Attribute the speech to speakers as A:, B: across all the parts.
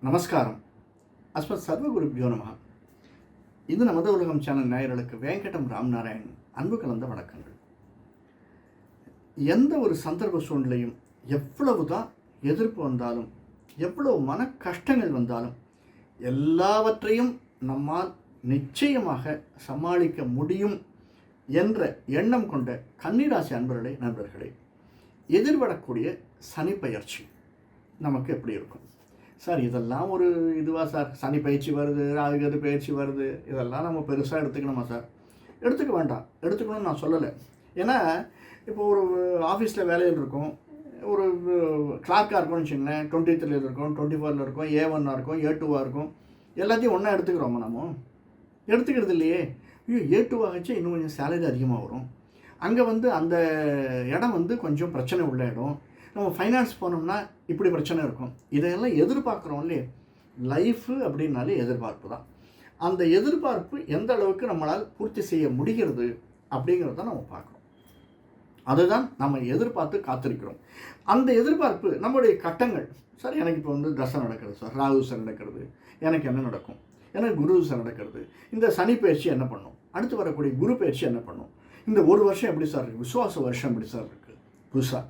A: நமஸ்காரம். அஸ்மத் சர்வகுருபியோ நமஹ. இது நமது உலகம் சேனல் நேயர்களுக்கு வேங்கடம் ராம்நாராயண் அன்பு கலந்த வணக்கங்கள். எந்த ஒரு சந்தர்ப்ப சூழ்நிலையும் எவ்வளவு தான் எதிர்ப்பு வந்தாலும், எவ்வளவு மன கஷ்டங்கள் வந்தாலும், எல்லாவற்றையும் நம்மால் நிச்சயமாக சமாளிக்க முடியும் என்ற எண்ணம் கொண்ட கன்னிராசி நண்பர்களே, எதிர்வரக்கூடிய சனி பயிற்சி நமக்கு எப்படி இருக்கும் சார்? இதெல்லாம் ஒரு இதுவா சார்? சனி பயிற்சி வருது, ராகுகேது பயிற்சி வருது, இதெல்லாம் நம்ம பெருசாக எடுத்துக்கணுமா சார்? எடுத்துக்க வேண்டாம், எடுத்துக்கணும்னு நான் சொல்லலை. ஏன்னா இப்போ ஒரு ஆஃபீஸில் வேலையில் இருக்கும், ஒரு கிளார்க்காக இருக்கும்னு வச்சுங்களேன், 23 இருக்கும், 24 இருக்கும், A1 இருக்கும், A2 இருக்கும், எல்லாத்தையும் ஒன்றா எடுத்துக்கிறோமா? நம்ம எடுத்துக்கிறது இல்லையே. ஐயோ, A2 ஆகிச்சு இன்னும் கொஞ்சம் சேலரி அதிகமாக வரும், அங்கே அந்த இடம் கொஞ்சம் பிரச்சனை உள்ள இடம், நம்ம ஃபைனான்ஸ் போனோம்னா இப்படி பிரச்சனை இருக்கும். இதையெல்லாம் எதிர்பார்க்குறோம் இல்லையே. லைஃபு அப்படின்னாலே எதிர்பார்ப்பு தான். அந்த எதிர்பார்ப்பு எந்த அளவுக்கு நம்மளால் பூர்த்தி செய்ய முடிகிறது அப்படிங்கிறத நம்ம பார்க்குறோம். அதுதான் நம்ம எதிர்பார்த்து காத்திருக்கிறோம். அந்த எதிர்பார்ப்பு நம்முடைய கட்டங்கள். சார், எனக்கு இப்போ தசை நடக்கிறது சார், ராகு சார் நடக்கிறது, எனக்கு என்ன நடக்கும், எனக்கு குரு சார் நடக்கிறது, இந்த சனி பயிற்சி என்ன பண்ணும், அடுத்து வரக்கூடிய குரு பயிற்சி என்ன பண்ணும், இந்த ஒரு வருஷம் எப்படி சார் இருக்குது, விசுவாச வருஷம் எப்படி சார் இருக்குது புதுசாக,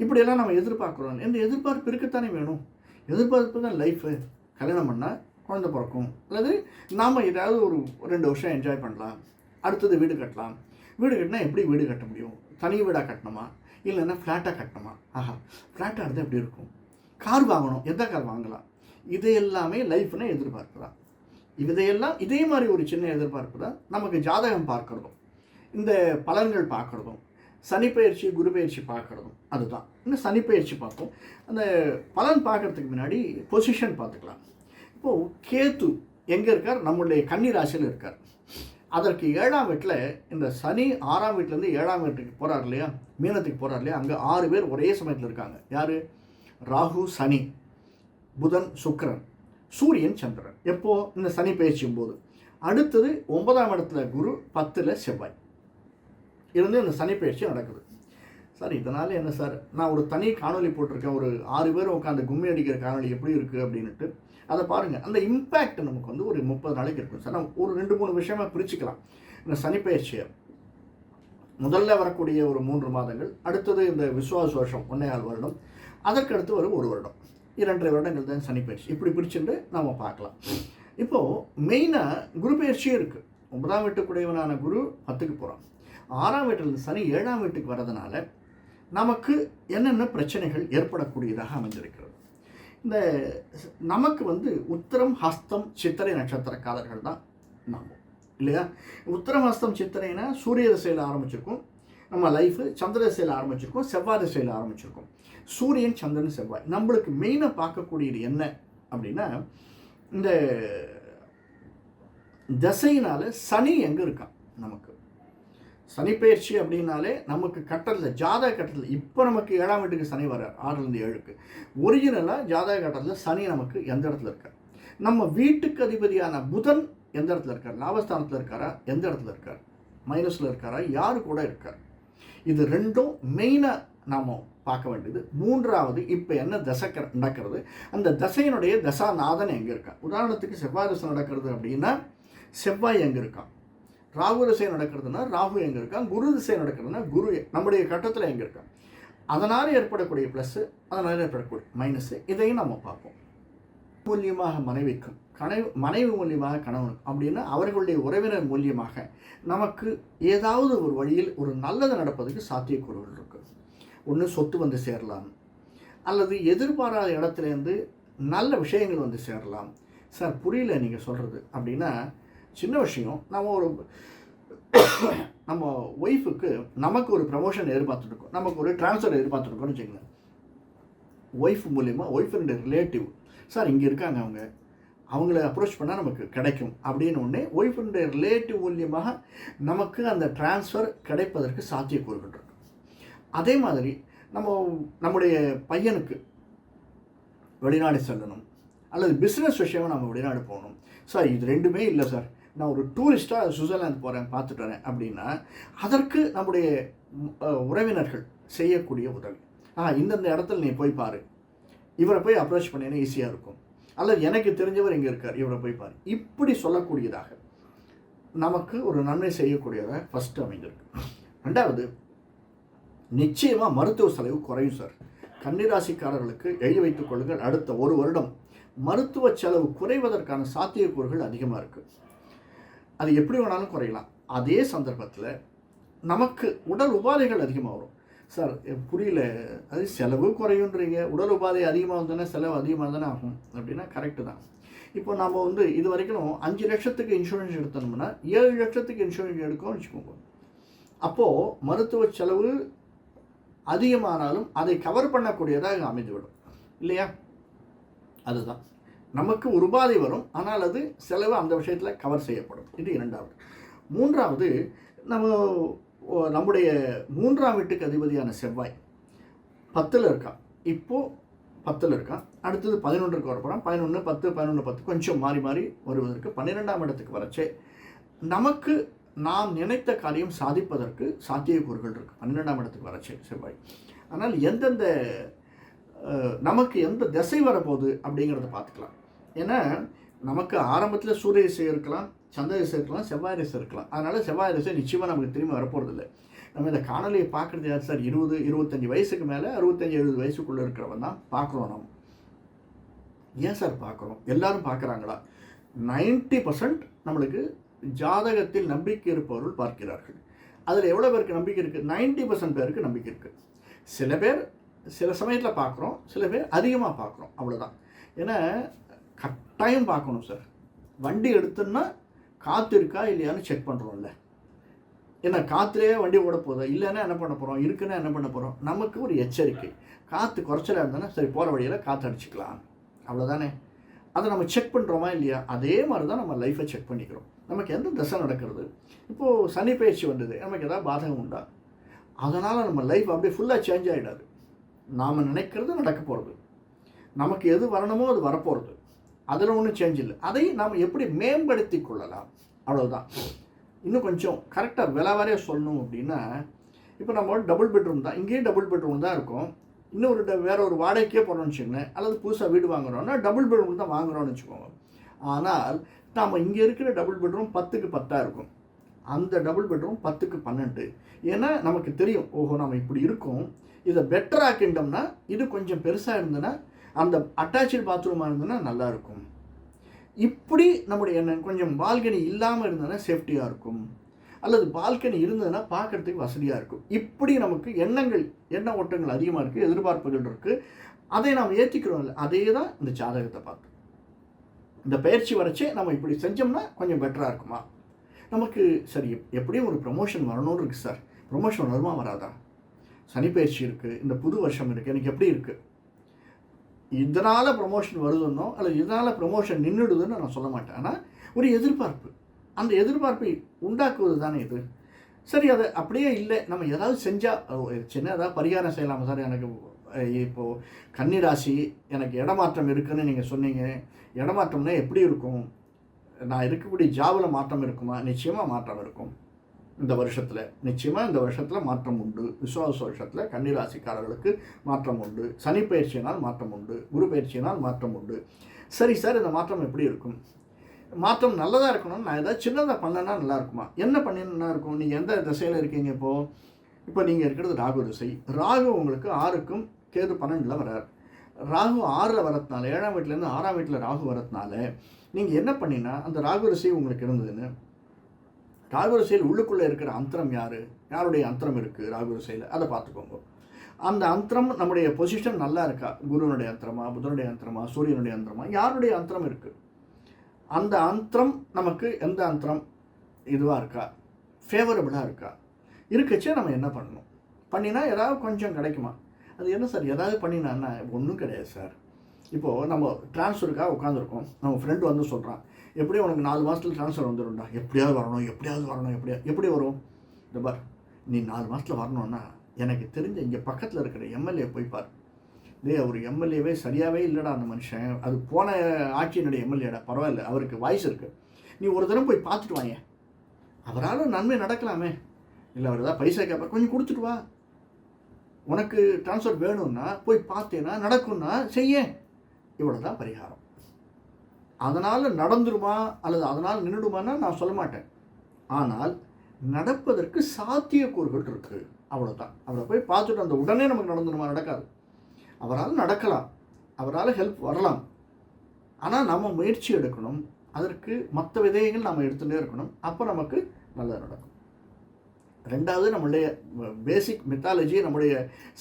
A: இப்படியெல்லாம் நம்ம எதிர்பார்க்குறோம். இந்த எதிர்பார்ப்பு இருக்கத்தானே வேணும். எதிர்பார்ப்பு தான் லைஃபு. கல்யாணம் பண்ணால் குழந்தை பிறக்கும், அல்லது நாம் ஏதாவது ஒரு 2 வருஷம் என்ஜாய் பண்ணலாம், அடுத்தது வீடு கட்டலாம். வீடு கட்டினா எப்படி வீடு கட்ட முடியும்? தனி வீடாக கட்டணுமா, இல்லைன்னா ஃப்ளாட்டாக கட்டணுமா? ஆஹா, ஃப்ளாட்டாக இருந்தால் எப்படி இருக்கும்? கார் வாங்கணும், எந்த கார் வாங்கலாம்? இது எல்லாமே லைஃப்னு எதிர்பார்ப்பு தான். இதையெல்லாம் இதே மாதிரி ஒரு சின்ன எதிர்பார்ப்பு தான் நமக்கு ஜாதகம் பார்க்குறதும், இந்த பலன்கள் பார்க்குறதும், சனிப்பயிற்சி குரு பயிற்சி பார்க்குறதும். அதுதான் இன்னும் சனிப்பயிற்சி பார்ப்போம். அந்த பலன் பார்க்குறதுக்கு முன்னாடி பொசிஷன் பார்த்துக்கலாம். இப்போது கேத்து எங்கே இருக்கார்? நம்மளுடைய கன்னி ராசியில் இருக்கார். அதற்கு 7ஆம் வீட்டில் இந்த சனி 6ஆம் வீட்டிலேருந்து 7ஆம் வீட்டுக்கு போகிறார் இல்லையா, மீனத்துக்கு போகிறார் இல்லையா, அங்கே 6 பேர் ஒரே சமயத்தில் இருக்காங்க. யார்? ராகு, சனி, புதன், சுக்கிரன், சூரியன், சந்திரன். எப்போது? இந்த சனி பயிற்சியும் போது. அடுத்தது 9ஆம் இடத்துல குரு, 10ல் செவ்வாய் இருந்து இந்த சனி பயிற்சி நடக்குது. சார், இதனால் என்ன சார்? நான் ஒரு தனி காணொலி போட்டிருக்கேன், ஒரு 6 பேர் உட்காந்து கும்மி அடிக்கிற காணொலி எப்படி இருக்குது அப்படின்ட்டு. அதை பாருங்கள். அந்த இம்பேக்ட் நமக்கு ஒரு 30 நாளைக்கு இருக்கும் சார். நம்ம ஒரு 2-3 விஷயமாக பிரிச்சுக்கலாம். இந்த சனி பயிற்சியை முதல்ல வரக்கூடிய ஒரு 3 மாதங்கள், அடுத்தது இந்த விசுவாச வருஷம் 1.5 வருடம், அதற்கடுத்து ஒரு 1 வருடம், 2.5 வருடங்கள் தான் சனி பயிற்சி. இப்படி பிரிச்சுட்டு நாம் பார்க்கலாம். இப்போது மெயினாக குரு பயிற்சியும் இருக்குது. 9ஆம் வீட்டுக்குடையவனான குரு 10க்கு போகிறான். 6ஆம் வீட்டிலிருந்து சனி 7ஆம் வீட்டுக்கு வர்றதுனால நமக்கு என்னென்ன பிரச்சனைகள் ஏற்படக்கூடியதாக அமைஞ்சிருக்கிறது. இந்த நமக்கு உத்திரம், ஹஸ்தம், சித்திரை நட்சத்திரக்காரர்கள் தான் நாம் இல்லையா. உத்திரம், ஹஸ்தம், சித்திரைனா சூரிய திசையில் ஆரம்பிச்சிருக்கோம் நம்ம லைஃபு, சந்திர திசையில் ஆரம்பிச்சிருக்கோம், செவ்வாய் திசையில் ஆரம்பிச்சிருக்கோம். சூரியன், சந்திரன், செவ்வாய். நம்மளுக்கு மெயினாக பார்க்கக்கூடியது என்ன அப்படின்னா, இந்த திசையினால் சனி எங்கே இருக்கான்? நமக்கு சனிப்பயிற்சி அப்படின்னாலே நமக்கு கட்டத்தில், ஜாதக கட்டத்தில், இப்போ நமக்கு 7ஆம் வீட்டுக்கு சனி வர 6லேருந்து 7க்கு, ஒரிஜினலாக ஜாதக கட்டத்தில் சனி நமக்கு எந்த இடத்துல இருக்கார்? நம்ம வீட்டுக்கு அதிபதியான புதன் எந்த இடத்துல இருக்கார்? லாபஸ்தானத்தில் இருக்காரா? எந்த இடத்துல இருக்கார்? மைனஸில் இருக்காரா? யாரு கூட இருக்கார்? இது ரெண்டும் மெயினாக நாம் பார்க்க வேண்டியது. 3வது, இப்போ என்ன தசை நடக்கிறது, அந்த தசையினுடைய தசாநாதன் எங்கே இருக்கா? உதாரணத்துக்கு செவ்வாய் தசை நடக்கிறது அப்படின்னா செவ்வாய் எங்கே இருக்கான்? ராகு திசை நடக்கிறதுனா ராகு எங்கே இருக்கான்? குரு திசை நடக்கிறதுனா குரு நம்முடைய கட்டத்தில் எங்கே இருக்கான்? அதனால் ஏற்படக்கூடிய ப்ளஸ்ஸு, அதனால் ஏற்படக்கூடிய மைனஸு, இதையும் நம்ம பார்ப்போம். மூலியமாக மனைவிக்கும், மனைவி மூலியமாக கணவனுக்கும் அப்படின்னா அவர்களுடைய உறவினர் மூலியமாக நமக்கு ஏதாவது ஒரு வழியில் ஒரு நல்லது நடப்பதுக்கு சாத்தியக்கூறுகள் இருக்குது. ஒன்று சொத்து சேரலாம், அல்லது எதிர்பாராத இடத்துலேருந்து நல்ல விஷயங்கள் சேரலாம். சார், புரியல நீங்கள் சொல்கிறது அப்படின்னா, சின்ன விஷயம். நம்ம ஒய்ஃபுக்கு நமக்கு ஒரு ப்ரமோஷன் எதிர்பார்த்துருக்கோம், நமக்கு ஒரு ட்ரான்ஸ்ஃபர் எதிர்பார்த்துருக்கோம்னு வச்சுக்கோங்க. ஒய்ஃப் மூலிமா, ஒய்ஃபுடைய ரிலேட்டிவ் சார் இங்கே இருக்காங்க, அவங்கள அப்ரோச் பண்ணால் நமக்கு கிடைக்கும் அப்படின்னு ஒன்று, ஒய்ஃபுடைய ரிலேட்டிவ் மூலியமாக நமக்கு அந்த ட்ரான்ஸ்ஃபர் கிடைப்பதற்கு சாத்தியக்கூறுகள் இருக்கு. அதே மாதிரி நம்முடைய பையனுக்கு வெளிநாடு செல்லணும், அல்லது பிஸ்னஸ் விஷயமாக நம்ம வெளிநாடு போகணும். சார், இது 2மே இல்லை சார், நான் ஒரு டூரிஸ்ட்டாக சுவிட்சர்லாந்து போகிறேன், பார்த்துட்டு வரேன் அப்படின்னா அதற்கு நம்முடைய உறவினர்கள் செய்யக்கூடிய உதவி. இந்தந்த இடத்துல நீ போய் பாரு, இவரை போய் அப்ரோச் பண்ணினா ஈஸியாக இருக்கும். அல்லது எனக்கு தெரிஞ்சவர் இங்கே இருக்கார், இவரை போய் பாரு, இப்படி சொல்லக்கூடியதாக நமக்கு ஒரு நன்மை செய்யக்கூடியதாக ஃபஸ்ட்டு அமைந்திருக்கு. ரெண்டாவது, நிச்சயமாக மருத்துவ செலவு குறையும் சார். கன்னிராசிக்காரர்களுக்கு எழுதி வைத்துக் கொள்ளுங்கள், அடுத்த 1 வருடம் மருத்துவ செலவு குறைவதற்கான சாத்தியக்கூறுகள் அதிகமாக இருக்குது. அது எப்படி வேணாலும் குறையலாம். அதே சந்தர்ப்பத்தில் நமக்கு உடல் உபாதைகள் அதிகமாக வரும் சார். புரியல, அது செலவு குறையுன்றீங்க, உடல் உபாதை அதிகமாக வந்தோன்னா செலவு அதிகமாக தானே ஆகும் அப்படின்னா கரெக்டு தான். இப்போ நம்ம இது வரைக்கும் 5 லட்சத்துக்கு இன்சூரன்ஸ் எடுத்தோம்னா 7 லட்சத்துக்கு இன்சூரன்ஸ் எடுக்கணும்னு வச்சுக்கோங்க. அப்போது மருத்துவ செலவு அதிகமானாலும் அதை கவர் பண்ணக்கூடியதாக அமைந்துவிடும் இல்லையா? அதுதான் நமக்கு ஒரு உபாதை வரும், ஆனால் அது செலவு அந்த விஷயத்தில் கவர் செய்யப்படும். இது 2வது. 3வது, நம்முடைய 3ஆம் வீட்டுக்கு அதிபதியான செவ்வாய் 10ல் இருக்கான். இப்போது 10ல் இருக்கான். அடுத்தது 11க்கு வரப்போகிறான். 11, 10, 11, 10 கொஞ்சம் மாறி மாறி வருவதற்கு 12ஆம் இடத்துக்கு வரச்சே நமக்கு நாம் நினைத்த காரியம் சாதிப்பதற்கு சாத்தியக்கூறுகள் இருக்குது 12ஆம் இடத்துக்கு வரச்சே செவ்வாய். ஆனால் எந்தெந்த நமக்கு எந்த திசை வரப்போகுது அப்படிங்கிறத பார்த்துக்கலாம். ஏன்னா நமக்கு ஆரம்பத்தில் சூரிய திசை இருக்கலாம், சந்திர திசை இருக்கலாம், செவ்வாய் திசை இருக்கலாம். அதனால் செவ்வாய் திசை நிச்சயமாக நமக்கு திரும்பி வரப்போகிறதில்லை. நம்ம இந்த காணொலியை பார்க்குறது யார் சார்? 20, 25 வயசுக்கு மேலே 65, 70 வயசுக்குள்ளே இருக்கிறவன் தான் பார்க்குறோம். நம்ம ஏன் சார் பார்க்குறோம்? எல்லாரும் பார்க்குறாங்களா? 90% நம்மளுக்கு ஜாதகத்தில் நம்பிக்கை இருப்பவர்கள் பார்க்கிறார்கள். அதில் எவ்வளோ பேருக்கு நம்பிக்கை இருக்குது? 90% பேருக்கு நம்பிக்கை இருக்குது. சில பேர் சில சமயத்தில் பார்க்குறோம், சில பேர் அதிகமாக பார்க்குறோம், அவ்வளோதான். ஏன்னா கட்டாயம் பார்க்கணும் சார். வண்டி எடுத்தோன்னா காற்று இருக்கா இல்லையான்னு செக் பண்ணுறோம்ல. ஏன்னா காற்றுலேயே வண்டி ஓட போதா, இல்லைன்னா என்ன பண்ண போகிறோம், இருக்குன்னா என்ன பண்ண போகிறோம்? நமக்கு ஒரு எச்சரிக்கை. காற்று குறைச்சலாக இருந்தோன்னா சரி, போகிற வழியில் காற்று அடிச்சுக்கலாம், அவ்வளோதானே. அதை நம்ம செக் பண்ணுறோமா இல்லையா? அதே மாதிரி தான் நம்ம லைஃப்பை செக் பண்ணிக்கிறோம். நமக்கு எந்த தசை நடக்கிறது? இப்போது சனி பயிற்சி வந்தது, நமக்கு எதாவது பாதகம் உண்டா? அதனால் நம்ம லைஃப் அப்படியே ஃபுல்லாக சேஞ்ச் ஆகிடாது. நாம் நினைக்கிறது நடக்க போகிறது, நமக்கு எது வரணுமோ அது வரப்போகிறது, அதில் ஒன்றும் சேஞ்ச் இல்லை. அதை நாம் எப்படி மேம்படுத்தி கொள்ளலாம், அவ்வளோதான். இன்னும் கொஞ்சம் கரெக்டாக விலாவாரியாக சொல்லணும் அப்படின்னா, இப்போ நம்ம டபுள் பெட்ரூம் தான், இங்கேயும் டபுள் பெட்ரூம் தான் இருக்கும். இன்னொரு வேறு ஒரு வாடகைக்கே போகிறோம்னு வச்சுக்கோங்களேன், அல்லது புதுசாக வீடு வாங்குகிறோன்னா டபுள் பெட்ரூம் தான் வாங்குகிறோன்னு வச்சுக்கோங்க. ஆனால் நாம் இங்கே இருக்கிற டபுள் பெட்ரூம் 10க்கு 10 இருக்கும், அந்த டபுள் பெட்ரூம் 10க்கு 12. ஏன்னா நமக்கு தெரியும், ஓஹோ நம்ம இப்படி இருக்கோம், இதை பெட்டர் ஆக்கிட்டோம்னா, இது கொஞ்சம் பெருசாக இருந்ததுன்னா, அந்த அட்டாச்சு பாத்ரூமாக இருந்ததுன்னா நல்லாயிருக்கும். இப்படி நம்முடைய எண்ணம் கொஞ்சம் பால்கனி இல்லாமல் இருந்ததுன்னா சேஃப்டியாக இருக்கும், அல்லது பால்கனி இருந்ததுன்னா பார்க்குறதுக்கு வசதியாக இருக்கும். இப்படி நமக்கு எண்ண ஓட்டங்கள் அதிகமாக இருக்குது, எதிர்பார்ப்புகள் இருக்குது. அதை நாம் ஏற்றிக்கிறோம்ல, அதே தான் இந்த ஜாதகத்தை பார்த்து இந்த பயிற்சி வரைச்சே நம்ம இப்படி செஞ்சோம்னா கொஞ்சம் பெட்டராக இருக்குமா? நமக்கு சரி எப்படியும் ஒரு ப்ரமோஷன் வரணும்னு இருக்குது சார். ப்ரமோஷன் வருமா வராதா? சனி பயிற்சி இருக்குது, இந்த புது வருஷம் இருக்குது, எனக்கு எப்படி இருக்குது? இதனால் ப்ரமோஷன் வருதுன்னோ அல்லது இதனால் ப்ரமோஷன் நின்றுடுதுன்னு நான் சொல்ல மாட்டேன். ஆனால் ஒரு எதிர்பார்ப்பு, அந்த எதிர்பார்ப்பை உண்டாக்குவது தானே இது. சரி, அதை அப்படியே இல்லை, நம்ம ஏதாவது செஞ்சால் சின்ன ஏதாவது பரிகாரம் செய்யலாமா சார்? எனக்கு இப்போது கன்னிராசி, எனக்கு இடமாற்றம் இருக்குதுன்னு நீங்கள் சொன்னீங்க. இடமாற்றம்னா எப்படி இருக்கும்? நான் இருக்கக்கூடிய ஜாபில் மாற்றம் இருக்குமா? நிச்சயமாக மாற்றம் இருக்கும். இந்த வருஷத்தில் நிச்சயமாக இந்த வருஷத்தில் மாற்றம் உண்டு. விசுவாச வருஷத்தில் கன்னிராசிக்காரர்களுக்கு மாற்றம் உண்டு. சனி பயிற்சியினால் மாற்றம் உண்டு, குரு பயிற்சியினால் மாற்றம் உண்டு. சரி சார், இந்த மாற்றம் எப்படி இருக்கும்? மாற்றம் நல்லதாக இருக்கணும்னு நான் ஏதாவது சின்னதாக பண்ணேன்னா நல்லா இருக்குமா? என்ன பண்ணினா இருக்கும்? நீங்கள் எந்த திசையில் இருக்கீங்க? இப்போ நீங்கள் இருக்கிறது ராகு திசை. ராகு உங்களுக்கு 6க்கும் கேது 12ல் வரார். ராகு 6ல் வரதுனால, 7ஆம் வீட்டிலேருந்து 6ஆம் வீட்டில் ராகு வரதுனால நீங்கள் என்ன பண்ணினா, அந்த ராகு திசை உங்களுக்கு இருந்ததுன்னு, ராகு திசையில் உள்ளுக்குள்ளே இருக்கிற அந்தரம் யாருடைய அந்தரம் இருக்குது ராகு திசையில், அதை பார்த்துக்கோங்க. அந்த அந்தரம் நம்முடைய பொசிஷன் நல்லா இருக்கா? குருவனுடைய அந்தரமா, புதனுடைய அந்தரமா, சூரியனுடைய அந்தரமா, யாருடைய அந்தரம் இருக்குது? அந்த அந்தரம் நமக்கு எந்த அந்தரம் இதுவாக இருக்கா, ஃபேவரபுளாக இருக்கா? இருக்கச்சே நம்ம என்ன பண்ணணும்? பண்ணினா ஏதாவது கொஞ்சம் கிடைக்குமா? அது என்ன சார் ஏதாவது பண்ணினான்னா? ஒன்றும் கிடையாது சார். இப்போது நம்ம ட்ரான்ஸ்ஃபருக்காக உட்காந்துருக்கோம், நம்ம ஃப்ரெண்டு வந்து சொல்கிறான், எப்படியும் உனக்கு 4 மாதத்தில் ட்ரான்ஸ்ஃபர் வந்துடும்டா, எப்படியாவது வரணும், எப்படி வரும்? இந்த பார், நீ 4 மாதத்தில் வரணுன்னா எனக்கு தெரிஞ்ச இங்கே பக்கத்தில் இருக்கிற எம்எல்ஏ போய் பார். அவர் எம்எல்ஏவே சரியாகவே இல்லைடா அந்த மனுஷன், அது போன ஆட்சியினுடைய எம்எல்ஏடா, பரவாயில்ல, அவருக்கு வாய்ஸ் இருக்குது, நீ ஒரு தடவை போய் பார்த்துட்டு வாங்க, அவரால் நன்மை நடக்கலாமே. இல்லை அவர் ஏதாவது பைசா கேட்பார், கொஞ்சம் கொடுத்துட்டு வா, உனக்கு ட்ரான்ஸ்ஃபர் வேணும்னா போய் பார்த்தேன்னா நடக்கும்னா செய்ய. இவ்வளோ தான் பரிகாரம். அதனால் நடந்துருமா அல்லது அதனால் நின்றுடுமான்னா நான் சொல்ல மாட்டேன். ஆனால் நடப்பதற்கு சாத்தியக்கூறுகள் இருக்குது, அவ்வளோதான். அவரை போய் பார்த்துட்டு அந்த உடனே நமக்கு நடந்துருமா? நடக்காது. அவரால் நடக்கலாம், அவரால் ஹெல்ப் வரலாம். ஆனால் நம்ம முயற்சி எடுக்கணும், அதற்கு மற்ற விதயங்கள் நம்ம எடுத்துகிட்டே இருக்கணும். அப்போ நமக்கு நல்லது நடக்கும். ரெண்டாவது, நம்மளுடைய பேசிக் மித்தாலஜி, நம்முடைய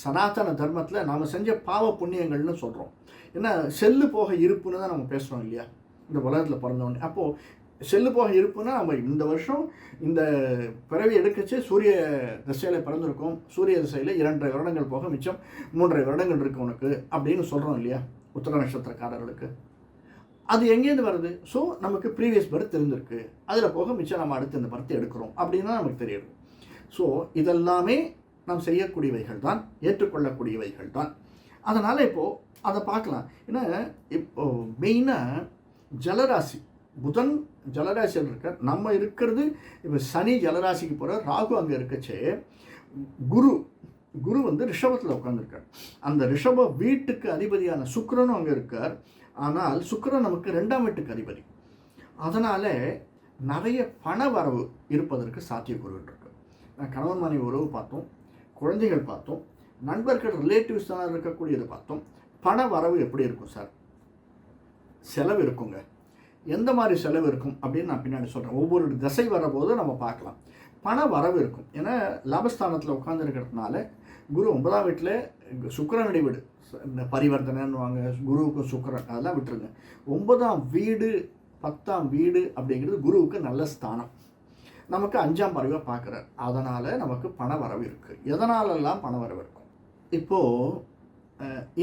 A: சனாதன தர்மத்தில் நாம் செஞ்ச பாவ புண்ணியங்கள்னு சொல்கிறோம். ஏன்னா செல்லு போக இருப்புன்னு தான் நம்ம பேசுகிறோம் இல்லையா, இந்த உலகத்தில் பிறந்தவொடனே. அப்போது செல்லு போக இருப்புன்னா நம்ம இந்த வருஷம் இந்த பிறவி எடுக்கச்சு சூரிய திசையில் பிறந்திருக்கோம், சூரிய திசையில் 2.5 வருடங்கள் போக மிச்சம் 3.5 வருடங்கள் இருக்குது உனக்கு அப்படின்னு சொல்கிறோம் இல்லையா உத்திர நட்சத்திரக்காரர்களுக்கு. அது எங்கேருந்து வருது? ஸோ நமக்கு ப்ரீவியஸ் பர்த் இருந்திருக்கு, அதில் போக மிச்சம் நம்ம அடுத்து இந்த பர்த் எடுக்கிறோம் அப்படின்னா நமக்கு தெரியுது. ஸோ இதெல்லாமே நாம் செய்யக்கூடியவைகள் தான், ஏற்றுக்கொள்ளக்கூடியவைகள் தான். அதனால் இப்போது அதை பார்க்கலாம். ஏன்னா இப்போது மெயினாக ஜலராசி, புதன் ஜலராசியில் இருக்க, நம்ம இருக்கிறது இப்போ சனி ஜலராசிக்கு போகிற, ராகு அங்கே இருக்கச்சே, குரு வந்து ரிஷபத்தில் உட்காந்துருக்கார். அந்த ரிஷப வீட்டுக்கு அதிபதியான சுக்கிரனும் அங்கே இருக்கார். ஆனால் சுக்கிரன் நமக்கு 2ஆம் வீட்டுக்கு அதிபதி. அதனால் நிறைய பண வரவு இருப்பதற்கு சாத்தியக்கூறுகள் இருக்குது. கணவன் மனைவி உறவு பார்த்தோம், குழந்தைகள் பார்த்தோம், நண்பர்கள் ரிலேட்டிவ்ஸ் தான் இருக்கக்கூடியது பார்த்தோம். பண வரவு எப்படி இருக்கும் சார்? செலவு இருக்குங்க. எந்த மாதிரி செலவு இருக்கும் அப்படின்னு நான் பின்னாடி சொல்கிறேன். ஒவ்வொரு திசை வரபோது நம்ம பார்க்கலாம். பண வரவு இருக்கும். ஏன்னா லாபஸ்தானத்தில் உட்காந்துருக்கிறதுனால குரு 9ஆம் வீட்டில் சுக்கிரனுடைய வீடு, இந்த பரிவர்த்தனைன்னுவாங்க, குருவுக்கும் சுக்கிரன், அதெல்லாம் விட்டுருங்க. 9ஆம் வீடு 10ஆம் வீடு அப்படிங்கிறது குருவுக்கு நல்ல ஸ்தானம். நமக்கு 5ஆம் பார்வையாக பார்க்குறார். அதனால் நமக்கு பண வரவு இருக்குது. எதனாலெல்லாம் பண வரவு இருக்கும்? இப்போது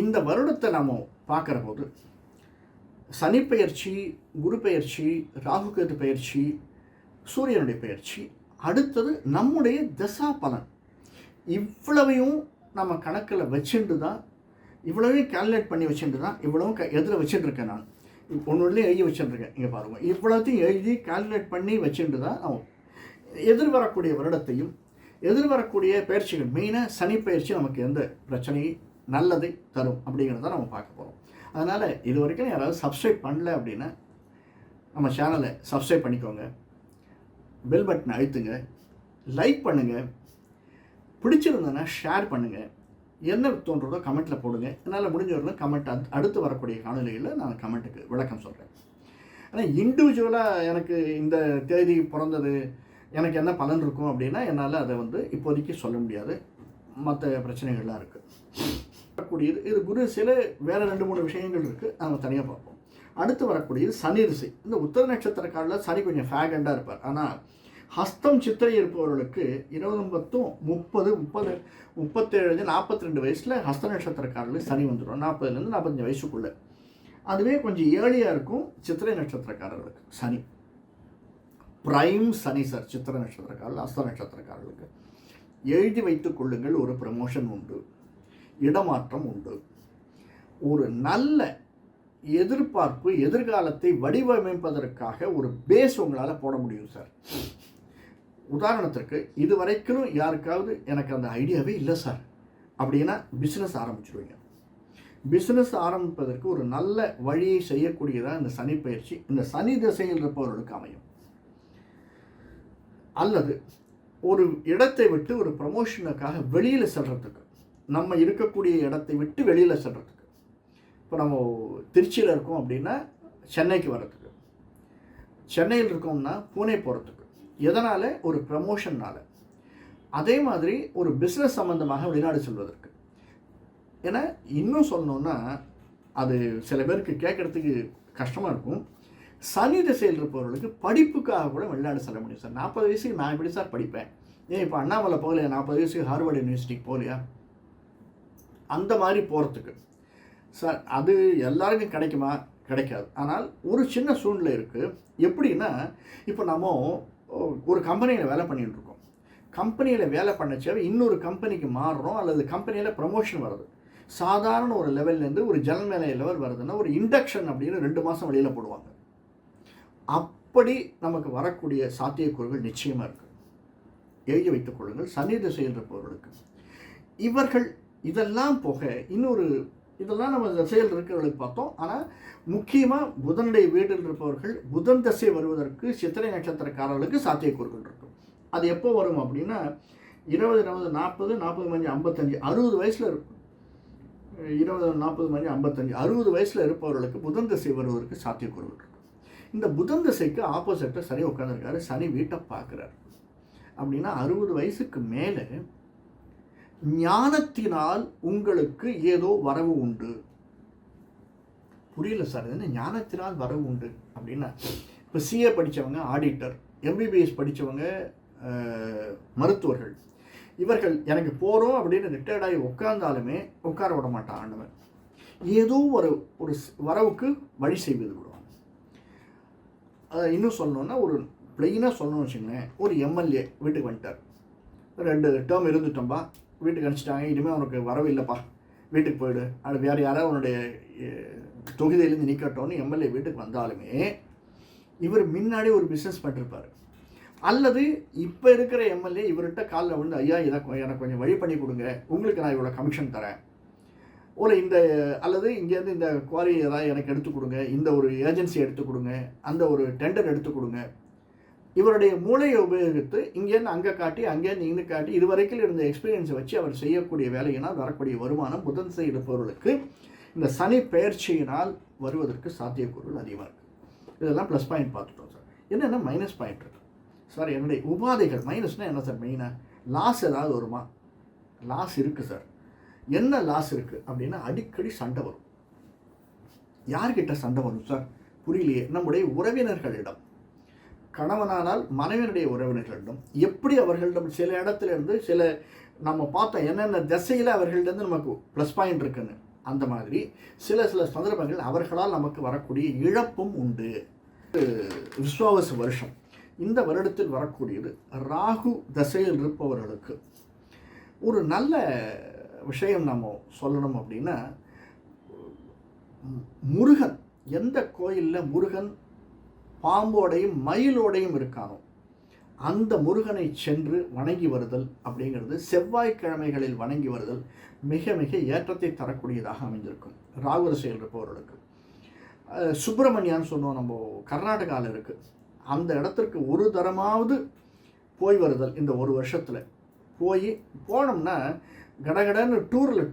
A: இந்த வருடத்தை நம்ம பார்க்குற போது சனி பெயர்ச்சி, குரு பெயர்ச்சி, ராகு கேது பெயர்ச்சி, சூரியனுடைய பெயர்ச்சி, அடுத்தது நம்முடைய தசா பலன், இவ்வளவையும் நம்ம கணக்கில் வச்சுட்டு தான், இவ்வளவையும் கால்குலேட் பண்ணி வச்சுட்டு தான், இவ்வளவும் எதில் வச்சுட்டுருக்கேன். நான் ஒன்றுலேயும் எழுதி வச்சுட்டுருக்கேன். இங்கே பாருங்கள், இவ்வளோத்தையும் எழுதி கால்குலேட் பண்ணி வச்சுட்டு தான் நம்ம எதிர்வரக்கூடிய வருடத்தையும், எதிர்வரக்கூடிய பயிற்சிகள், மெயினாக சனி பயிற்சி நமக்கு எந்த பிரச்சனையும் நல்லதை தரும் அப்படிங்கிறத நம்ம பார்க்க போகிறோம். அதனால் இது வரைக்கும் யாராவது சப்ஸ்கிரைப் பண்ணல அப்படின்னா நம்ம சேனலை சப்ஸ்கிரைப் பண்ணிக்கோங்க, பெல் பட்டனை அழுத்துங்க, லைக் பண்ணுங்கள், பிடிச்சிருந்ததுன்னா ஷேர் பண்ணுங்கள், என்ன தோன்றதோ கமெண்ட்டில் போடுங்க. என்னால் முடிஞ்ச வரலாம் கமெண்ட் அடுத்து வரக்கூடிய காணொலிகளில் நான் கமெண்ட்டுக்கு விளக்கம் சொல்கிறேன். ஆனால் இண்டிவிஜுவலாக எனக்கு இந்த தேதி பிறந்தது எனக்கு என்ன பலன் இருக்கும் அப்படின்னா என்னால் அதை வந்து இப்போதைக்கு சொல்ல முடியாது, மற்ற பிரச்சனைகள்லாம் இருக்குது. வரக்கூடியது இது குரு சில வேறு 2-3 விஷயங்கள் இருக்குது, நம்ம தனியாக பார்ப்போம். அடுத்து வரக்கூடியது சனி திசை. இந்த உத்தர நட்சத்திரக்காரில் சனி கொஞ்சம் ஃபேகண்டாக இருப்பார். ஆனால் ஹஸ்தம் சித்திரை இருப்பவர்களுக்கு 20, 30, 30, 37, 42 வயசில் ஹஸ்த நட்சத்திரக்காரர்களுக்கு சனி வந்துடும். 40லேருந்து 45 வயசுக்குள்ளே. அதுவே கொஞ்சம் ஏர்லியாக இருக்கும் சித்திரை நட்சத்திரக்காரர்களுக்கு சனி. பிரைம் சனி சார் சித்திரை நட்சத்திரக்காரர்கள், ஹஸ்த நட்சத்திரக்காரர்களுக்கு எழுதி வைத்துக் கொள்ளுங்கள். ஒரு ப்ரமோஷன் உண்டு, இடமாற்றம் உண்டு, ஒரு நல்ல எதிர்பார்ப்பு, எதிர்காலத்தை வடிவமைப்பதற்காக ஒரு பேஸ் உங்களால் போட முடியும் சார். உதாரணத்திற்கு இது வரைக்கும் யாருக்காவது எனக்கு அந்த ஐடியாவே இல்லை சார் அப்படின்னா பிஸ்னஸ் ஆரம்பிச்சிடுவீங்க. பிஸ்னஸ் ஆரம்பிப்பதற்கு ஒரு நல்ல வழியை செய்யக்கூடியதாக இந்த சனி பயிற்சி இந்த சனி திசையில் இருப்பவர்களுக்கு அமையும். அல்லது ஒரு இடத்தை விட்டு ஒரு ப்ரமோஷனுக்காக வெளியில் செல்றதுக்கு, நம்ம இருக்கக்கூடிய இடத்தை விட்டு வெளியில் செல்றதுக்கு, இப்போ நம்ம திருச்சியில் இருக்கோம் அப்படின்னா சென்னைக்கு வர்றதுக்கு, சென்னையில் இருக்கோம்னா பூனே போகிறதுக்கு, எதனால்? ஒரு ப்ரமோஷன்னால். அதே மாதிரி ஒரு பிஸ்னஸ் சம்மந்தமாக வெளிநாடு செல்வதற்கு. ஏன்னா இன்னும் சொல்லணுன்னா அது சில பேருக்கு கேட்குறதுக்கு கஷ்டமாக இருக்கும். சனி திசையில் இருப்பவர்களுக்கு படிப்புக்காக கூட வெளிநாடு செல்ல முடியும் சார். 40 வயசுக்கு நான் எப்படி சார் படிப்பேன்? ஏன் இப்போ அண்ணாமலை போகலையா? 40 வயசுக்கு ஹார்வர்டு யூனிவர்சிட்டிக்கு போகலையா? அந்த மாதிரி போகிறதுக்கு சார் அது எல்லாருக்கும் கிடைக்குமா? கிடைக்காது. ஆனால் ஒரு சின்ன சூழ்நிலை இருக்குது. எப்படின்னா இப்போ நம்ம ஒரு கம்பெனியில் வேலை பண்ணிகிட்டு இருக்கோம். கம்பெனியில் வேலை பண்ணச்சே இன்னொரு கம்பெனிக்கு மாறுறோம், அல்லது கம்பெனியில் ப்ரமோஷன் வருது. சாதாரண ஒரு லெவல்லேருந்து ஒரு ஜெனரல் மேனேஜர் லெவல் வருதுன்னா ஒரு இண்டக்ஷன் அப்படின்னு 2 மாதம் வெளியில் போடுவாங்க. அப்படி நமக்கு வரக்கூடிய சாத்தியக்கூறுகள் நிச்சயமாக இருக்குது. எழுதி வைத்துக் கொள்ளுங்கள். சனி திசையில் இருப்பவர்களுக்கு இவர்கள் இதெல்லாம் போக இன்னொரு இதெல்லாம் நம்ம திசையில் இருக்கிறவர்களுக்கு பார்த்தோம். ஆனால் முக்கியமாக புதனுடைய வீட்டில் இருப்பவர்கள் புதன் திசை வருவதற்கு சித்திரை நட்சத்திரக்காரர்களுக்கு சாத்தியக்கூறுகள் இருக்கும். அது எப்போ வரும் அப்படின்னா 20, 20, 40, 40, 55, 60 வயசில் இருக்கும். 20, 40, 55, 60 வயசில் இருப்பவர்களுக்கு புதன் திசை வருவதற்கு சாத்தியக்கூறுகள் இருக்கும். இந்த புதன் திசைக்கு ஆப்போசிட்டாக சனி உட்காந்துருக்காரு. சனி வீட்டை பார்க்குறாரு. அப்படின்னா 60 வயசுக்கு மேலே ஞானத்தினால் உங்களுக்கு ஏதோ வரவு உண்டு. புரியல சார், என்ன ஞானத்தினால் வரவு உண்டு அப்படின்னா, இப்போ சிஏ படித்தவங்க ஆடிட்டர், எம்பிபிஎஸ் படித்தவங்க மருத்துவர்கள், இவர்கள் எனக்கு போகிறோம் அப்படின்னு ரிட்டையர்டாகி உட்கார்ந்தாலுமே உட்கார விட மாட்டான் ஆண்டவன். ஏதோ ஒரு வரவுக்கு வழி செய்வது விடுவான். இன்னும் சொல்லணுன்னா, ஒரு பிளெயினாக சொல்லணும்னு வச்சுங்களேன், ஒரு எம்எல்ஏ வீட்டுக்கு வந்துட்டார். 2 டேர்ம் இருந்துட்டோம்பா, வீட்டுக்கு அனுப்பிச்சிட்டாங்க, இனிமேல் அவனுக்கு வரவு இல்லைப்பா, வீட்டுக்கு போயிடு, அது வேறு யாராவது அவனுடைய தொகுதியிலேருந்து நீக்கட்டோன்னு எம்எல்ஏ வீட்டுக்கு வந்தாலுமே இவர் முன்னாடி ஒரு பிஸ்னஸ் பண்ணிருப்பார். அல்லது இப்போ இருக்கிற எம்எல்ஏ இவர்கிட்ட காலில் விழுந்து, ஐயா எனக்கு கொஞ்சம் வழி பண்ணி கொடுங்க, உங்களுக்கு நான் இவ்வளோ கமிஷன் தரேன், இந்த அல்லது இங்கேருந்து இந்த குவாரி ஏதாவது எனக்கு எடுத்து கொடுங்க, இந்த ஒரு ஏஜென்சி எடுத்து கொடுங்க, அந்த ஒரு டெண்டர் எடுத்து கொடுங்க. இவருடைய மூளையை உபயோகித்து இங்கேருந்து அங்கே காட்டி, அங்கேருந்து இங்கே காட்டி, இதுவரைக்கும் இருந்த எக்ஸ்பீரியன்ஸை வச்சு அவர் செய்யக்கூடிய வேலையினால் வரக்கூடிய வருமானம் புதன் திசை இருப்பவர்களுக்கு இந்த சனி பெயர்ச்சியினால் வருவதற்கு சாத்தியக்கூறுகள் அதிகமாக இருக்குது. இதெல்லாம் ப்ளஸ் பாயிண்ட் பார்த்துட்டோம் சார். என்னென்னா மைனஸ் பாயிண்ட் இருக்குது சார். என்னுடைய உபாதைகள் மைனஸ்னால் என்ன சார்? மெயினாக லாஸ் ஏதாவது வருமா? லாஸ் இருக்குது சார். என்ன லாஸ் இருக்குது அப்படின்னா, அடிக்கடி சண்டை வரும். யார்கிட்ட சண்டை வரும் சார்? புரியலையே. நம்முடைய உறவினர்களிடம், கணவனானால் மனைவியுடைய உறவினர்களிடம், எப்படி அவர்களிடம் சில இடத்துல இருந்து சில நம்ம பார்த்தோம் என்னென்ன திசையில் அவர்களிடம் நமக்கு ப்ளஸ் பாயிண்ட் இருக்குன்னு, அந்த மாதிரி சில சந்தர்ப்பங்கள் அவர்களால் நமக்கு வரக்கூடிய இழப்பும் உண்டு. விஸ்வாவசு வருஷம் இந்த வருடத்தில் வரக்கூடியது ராகு தசையில் இருப்பவர்களுக்கு ஒரு நல்ல விஷயம் நம்ம சொல்லணும் அப்படின்னா, முருகன் எந்த கோயிலில் முருகன் பாம்போடையும் மயிலோடையும் இருக்கானோ அந்த முருகனை சென்று வணங்கி வருதல் அப்படிங்கிறது, செவ்வாய்க்கிழமைகளில் வணங்கி வருதல் மிக மிக ஏற்றத்தை தரக்கூடியதாக அமைந்திருக்கும் ராகு திசையில் இருப்பவர்களுக்கு. சுப்பிரமணியான்னு சொன்னோம், நம்ம கர்நாடகாவில் இருக்குது, அந்த இடத்திற்கு ஒரு தரமாவது போய் வருதல் இந்த ஒரு வருஷத்தில் போனோம்னா கடகடன்னு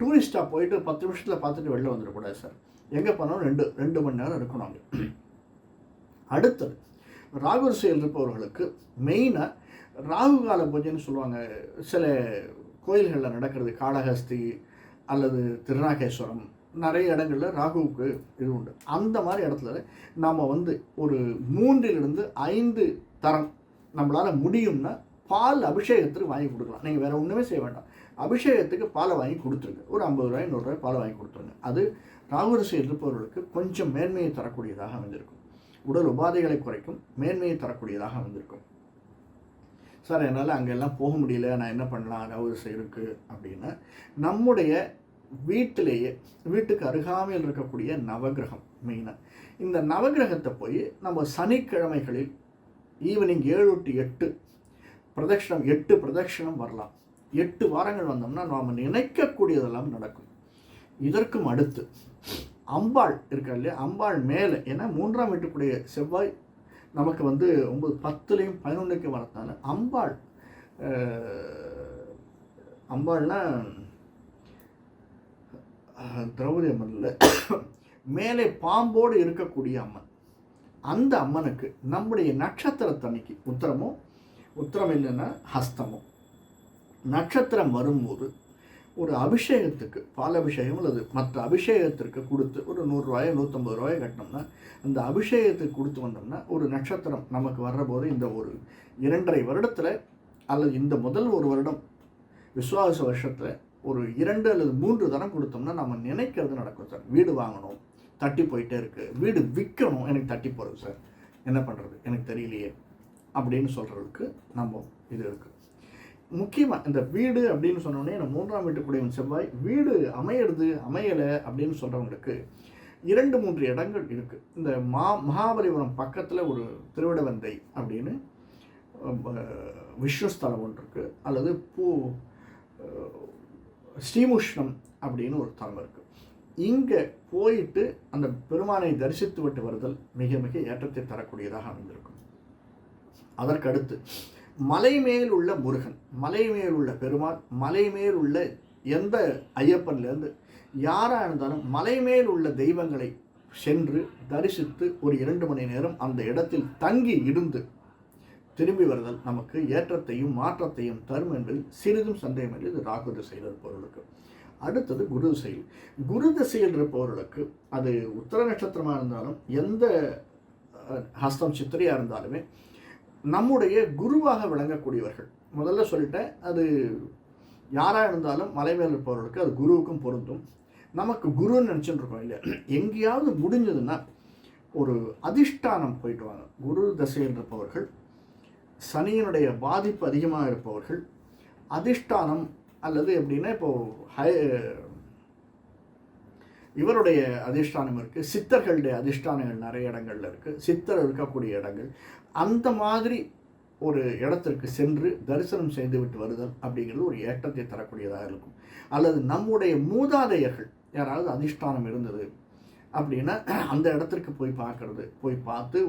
A: டூரிஸ்டாக போயிட்டு 10 நிமிஷத்தில் பார்த்துட்டு வெளில வந்துடக்கூடாது சார். எங்கே போனாலும் 2 மணி நேரம் இருக்கணும் அங்கே. அடுத்தது ராகு திசையில் இருப்பவர்களுக்கு மெயினாக ராகு கால பூஜைன்னு சொல்லுவாங்க. சில கோயில்களில் நடக்கிறது, காளஹஸ்தி அல்லது திருநாகேஸ்வரம், நிறைய இடங்களில் ராகுவுக்கு இது உண்டு. அந்த மாதிரி இடத்துல நாம் ஒரு 3 to 5 தரம் நம்மளால் முடியும்னா பால் அபிஷேகத்துக்கு வாங்கி கொடுக்கலாம். நீங்கள் வேறு ஒன்றுமே செய்ய வேண்டாம், அபிஷேகத்துக்கு பாலை வாங்கி கொடுத்துருங்க. ஒரு 50 ரூபாய் 100 ரூபாய் பாலை வாங்கி கொடுத்துருங்க. அது ராகு திசையில் இருப்பவர்களுக்கு கொஞ்சம் மேன்மையை தரக்கூடியதாக அமைந்திருக்கும். உடல் உபாதைகளை குறைக்கும், மேன்மையை தரக்கூடியதாக அமைந்திருக்கும். சார் என்னால் அங்கெல்லாம் போக முடியல, நான் என்ன பண்ணலாம், ராகு திசை இருக்குது அப்படின்னா, நம்முடைய வீட்டிலேயே வீட்டுக்கு அருகாமையில் இருக்கக்கூடிய நவகிரகம் மெயினாக, இந்த நவகிரகத்தை போய் நம்ம சனிக்கிழமைகளில் ஈவினிங் 7 to 8 பிரதட்சணம், 8 பிரதட்சணம் வரலாம். 8 வாரங்கள் வந்தோம்னா நாம் நினைக்கக்கூடியதெல்லாம் நடக்கும். இதற்கும் அடுத்து அம்பாள் இருக்கா இல்லையா, அம்பாள் மேலே, ஏன்னா 3ஆம் வீட்டுக்குடைய செவ்வாய் நமக்கு 9, 10லையும் 11க்கும் வரத்தான அம்பாள்னா திரௌபதி அம்மன் இல்லை, மேலே பாம்போடு இருக்கக்கூடிய அம்மன். அந்த அம்மனுக்கு நம்முடைய நட்சத்திரத்தன்னைக்கு உத்திரம் இல்லைன்னா ஹஸ்தமோ நட்சத்திரம் வரும்போது ஒரு அபிஷேகத்துக்கு, பால் அபிஷேகம் அல்லது மற்ற அபிஷேகத்திற்கு கொடுத்து ஒரு 100 ரூபாய் 150 ரூபாய் கட்டினோம்னா, அந்த அபிஷேகத்துக்கு கொடுத்து வந்தோம்னா ஒரு நட்சத்திரம் நமக்கு வர்ற போது இந்த ஒரு 2.5 வருடத்தில் அல்லது இந்த முதல் ஒரு வருடம் விஸ்வாச வருஷத்தில் ஒரு 2 அல்லது 3 தரம் கொடுத்தோம்னா நம்ம நினைக்கிறது நடக்கும் சார். வீடு வாங்கணும், தட்டி போயிட்டே இருக்குது, வீடு விற்கணும், எனக்கு தட்டி போகிறது சார், என்ன பண்ணுறது எனக்கு தெரியலையே அப்படின்னு சொல்கிறதுக்கு நம்ம இது இருக்குது. முக்கியமாக இந்த வீடு அப்படின்னு சொன்னோடனே, நம்ம 3ஆம் வீட்டுக்குடைய செவ்வாய் வீடு அமையலை அப்படின்னு சொல்கிறவங்களுக்கு 2-3 இடங்கள் இருக்குது. இந்த மகாபலிபுரம் பக்கத்தில் ஒரு திருவிடவந்தை அப்படின்னு விஷ்ணுஸ்தலம் ஒன்று இருக்குது, அல்லது ஸ்ரீமுஷ்ணம் அப்படின்னு ஒரு தலம் இருக்குது. இங்கே போயிட்டு அந்த பெருமானை தரிசித்து விட்டு வருதல் மிக மிக ஏற்றத்தை தரக்கூடியதாக அமைந்திருக்கும். அதற்கடுத்து மலை மேல் உள்ள முருகன், மலை மேல் உள்ள பெருமாள், மலை மேல் உள்ள எந்த ஐயப்பன்லேருந்து யாராக இருந்தாலும் மலை மேல் உள்ள தெய்வங்களை சென்று தரிசித்து ஒரு 2 மணி நேரம் அந்த இடத்தில் தங்கி இருந்து திரும்பி வருதல் நமக்கு ஏற்றத்தையும் மாற்றத்தையும் தரும் என்பதில் சிறிதும் சந்தேகமில்லை. இது ராகு திசையில் இருப்பவர்களுக்கு. அடுத்தது குரு திசையில். குரு திசையில் இருப்பவர்களுக்கு அது உத்தர நட்சத்திரமாக இருந்தாலும் எந்த ஹஸ்தம் சித்திரையாக இருந்தாலுமே நம்முடைய குருவாக விளங்கக்கூடியவர்கள். முதல்ல சொல்லிட்டேன், அது யாராக இருந்தாலும் மலை மேல் இருப்பவர்களுக்கு அது குருவுக்கும் பொருந்தும். நமக்கு குருன்னு நினச்சிட்டு இருக்கோம் இல்லையா, எங்கேயாவது முடிஞ்சதுன்னா ஒரு அதிஷ்டானம் போயிட்டு வாங்க. குரு தசையில் இருப்பவர்கள், சனியினுடைய பாதிப்பு அதிகமாக இருப்பவர்கள் அதிஷ்டானம் அல்லது எப்படின்னா இப்போது இவருடைய அதிஷ்டானம் இருக்குது, சித்தர்களுடைய அதிஷ்டானங்கள் நிறைய இடங்கள்ல இருக்குது, சித்தர் இருக்கக்கூடிய இடங்கள், அந்த மாதிரி ஒரு இடத்திற்கு சென்று தரிசனம் செய்துவிட்டு வருதல் அப்படிங்கிறது ஒரு ஏற்றத்தை தரக்கூடியதாக இருக்கும். அல்லது நம்முடைய மூதாதையர்கள் யாராவது அதிஷ்டானம் இருந்தது அப்படின்னா அந்த இடத்திற்கு போய் பார்க்கறது, போய் பார்த்து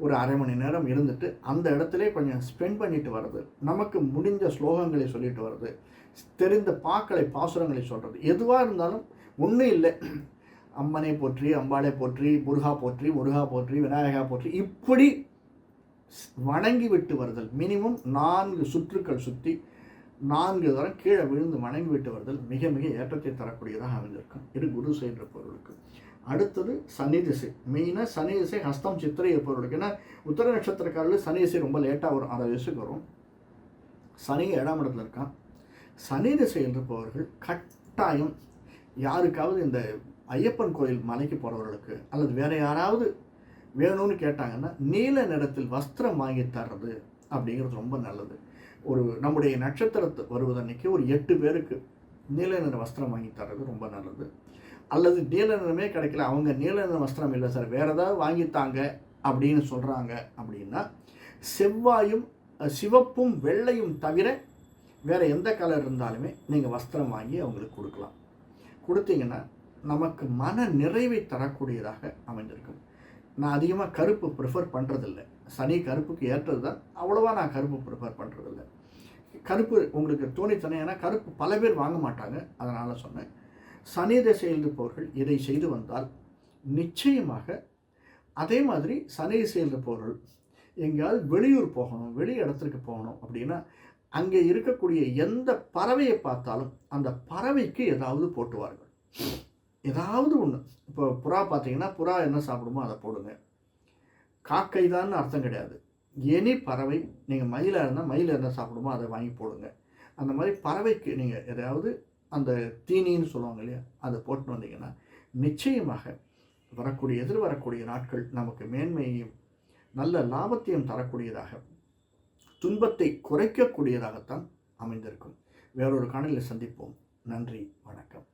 A: ஒரு அரை மணி நேரம் இருந்துட்டு அந்த இடத்துல கொஞ்சம் ஸ்பெண்ட் பண்ணிட்டு வர்றது, நமக்கு முடிஞ்ச ஸ்லோகங்களை சொல்லிட்டு வர்றது, தெரிந்த பாசுரங்களை சொல்கிறது, எதுவாக இருந்தாலும் ஒன்றும் இல்லை, அம்மனை போற்றி, அம்பாளை போற்றி, முருகா போற்றி, முருகா போற்றி, விநாயகா போற்றி, இப்படி வணங்கி விட்டு வருதல். மினிமம் 4 சுற்றுக்கள் சுற்றி 4 தரம் கீழே விழுந்து வணங்கி விட்டு வருதல் மிக மிக ஏற்றத்தை தரக்கூடியதாக அமைந்திருக்கும். இது குரு சென்ற பொருளுக்கு. அடுத்தது சனி திசை. மெயினாக சனி திசை ஹஸ்தம் சித்திரை இருப்பவர்களுக்கு. ஏன்னா உத்தர நட்சத்திரக்காரர்கள் சனி திசை ரொம்ப லேட்டாக வரும், 60 வயசுக்கு வரும். சனி 7ஆம் இடத்துல இருக்கான். சனி திசையில் இருப்பவர்கள் கட்டாயம் யாருக்காவது இந்த ஐயப்பன் கோயில் மலைக்கு போகிறவர்களுக்கு அல்லது வேறு யாராவது வேணும்னு கேட்டாங்கன்னா நீல நிறத்தில் வஸ்திரம் வாங்கி தர்றது அப்படிங்கிறது ரொம்ப நல்லது. நம்முடைய நட்சத்திரத்து வருவதன்னைக்கு ஒரு 8 பேருக்கு நீல நிற வஸ்திரம் வாங்கி தர்றது ரொம்ப நல்லது. அல்லது நீல நிறமே கிடைக்கல, அவங்க நீல நிற வஸ்திரம் இல்லை சார் வேறு ஏதாவது வாங்கித்தாங்க அப்படின்னு சொல்கிறாங்க அப்படின்னா செவ்வாயும் சிவப்பும் வெள்ளையும் தவிர வேறு எந்த கலர் இருந்தாலுமே நீங்கள் வஸ்திரம் வாங்கி அவங்களுக்கு கொடுக்கலாம். கொடுத்தீங்கன்னா நமக்கு மன நிறைவை தரக்கூடியதாக அமைந்திருக்கும். நான் அதிகமாக கருப்பு ப்ரிஃபர் பண்ணுறதில்ல, சனி கருப்புக்கு ஏற்றது தான், அவ்வளோவா நான் கருப்பு ப்ரிஃபர் பண்ணுறதில்ல. கருப்பு உங்களுக்கு தோணித்தனே, ஏன்னா கருப்பு பல பேர் வாங்க மாட்டாங்க, அதனால் சொன்னேன். சனி திசையில் இருப்பவர்கள் இதை செய்து வந்தால் நிச்சயமாக, அதே மாதிரி சனி திசையில் இருப்பவர்கள் எங்கேயாவது வெளியூர் போகணும், வெளி இடத்துக்கு போகணும் அப்படின்னா அங்கே இருக்கக்கூடிய எந்த பறவையை பார்த்தாலும் அந்த பறவைக்கு ஏதாவது போட்டுவார்கள். ஏதாவது ஒன்று. இப்போ புறா பார்த்தீங்கன்னா புறா என்ன சாப்பிடுமோ அதை போடுங்க. காக்கை தான் அர்த்தம் கிடையாது, எனி பறவை. நீங்கள் மயிலாக இருந்தால் மயில் என்ன சாப்பிடுமோ அதை வாங்கி போடுங்க. அந்த மாதிரி பறவைக்கு நீங்கள் எதாவது அந்த தீனின்னு சொல்லுவாங்க இல்லையா, அதை போட்டு வந்தீங்கன்னா நிச்சயமாக எதிர்வரக்கூடிய நாட்கள் நமக்கு மேன்மையையும் நல்ல லாபத்தையும் தரக்கூடியதாக, துன்பத்தை குறைக்கக்கூடியதாகத்தான் அமைந்திருக்கும். வேறொரு காணொளியில் சந்திப்போம். நன்றி, வணக்கம்.